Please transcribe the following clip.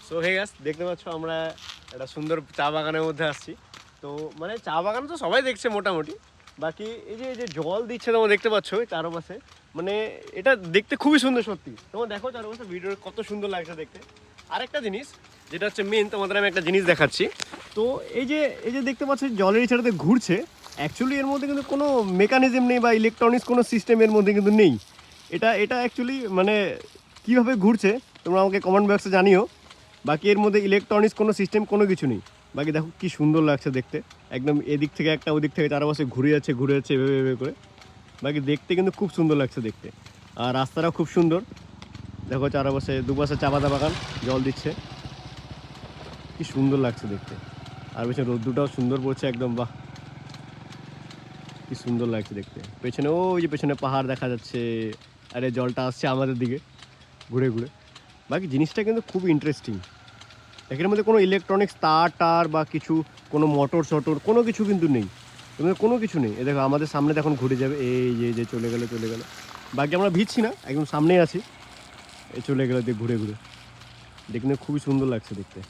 So hey guys, দেখতে পাচ্ছ আমরা একটা সুন্দর চা বাগানের মধ্যে আসছি। তো মানে চা বাগান তো সবাই দেখছে মোটামুটি, বাকি এই যে জল দিচ্ছে তোমরা দেখতে পাচ্ছ চারপাশে, মানে এটা দেখতে খুবই সুন্দর সত্যি। তোমরা দেখো চারপাশে ভিডিও কত সুন্দর লাগছে দেখতে। আরেকটা জিনিস যেটা হচ্ছে মেন, তোমাদের আমি একটা জিনিস দেখাচ্ছি। তো এই যে দেখতে পাচ্ছ জলের ইচ্ছাটাতে ঘুরছে, অ্যাকচুয়ালি এর মধ্যে কিন্তু কোনো মেকানিজম নেই বা ইলেকট্রনিক্স কোনো সিস্টেম এর মধ্যে কিন্তু নেই। এটা অ্যাকচুয়ালি মানে কীভাবে ঘুরছে তোমরা আমাকে কমেন্ট বক্সে জানিও। বাকি এর মধ্যে ইলেকট্রনিক্স কোনো সিস্টেম কোনো কিছু নেই। বাকি দেখো কি সুন্দর লাগছে দেখতে, একদম এদিক থেকে একটা ওদিক থেকে চারপাশে ঘুরে যাচ্ছে এভাবে এভাবে করে। বাকি দেখতে কিন্তু খুব সুন্দর লাগছে দেখতে, আর রাস্তাটাও খুব সুন্দর। দেখো চারপাশে দুপাশে চা পাতা বাগান, জল দিচ্ছে, কি সুন্দর লাগছে দেখতে। আর পেছনে রোদ্দুটাও সুন্দর পড়ছে একদম, বাহ কি সুন্দর লাগছে দেখতে। পেছনে ওই যে পেছনে পাহাড় দেখা যাচ্ছে, আরে জলটা আসছে আমাদের দিকে ঘুরে ঘুরে। বাকি জিনিসটা কিন্তু খুব ইন্টারেস্টিং। এর মধ্যে কোনো ইলেকট্রনিক্স তার বা কিছু, কোনো মোটর কোনো কিছু কিন্তু নেই, এর মধ্যে কোনো কিছু নেই। এ দেখো আমাদের সামনে এখন ঘুরে যাবে, এই যে চলে গেল। বাকি আমরা ভিজছি না, একদম সামনেই আছি, চলে গেলো দিয়ে ঘুরে ঘুরে। দেখতে খুবই সুন্দর লাগছে দেখতে।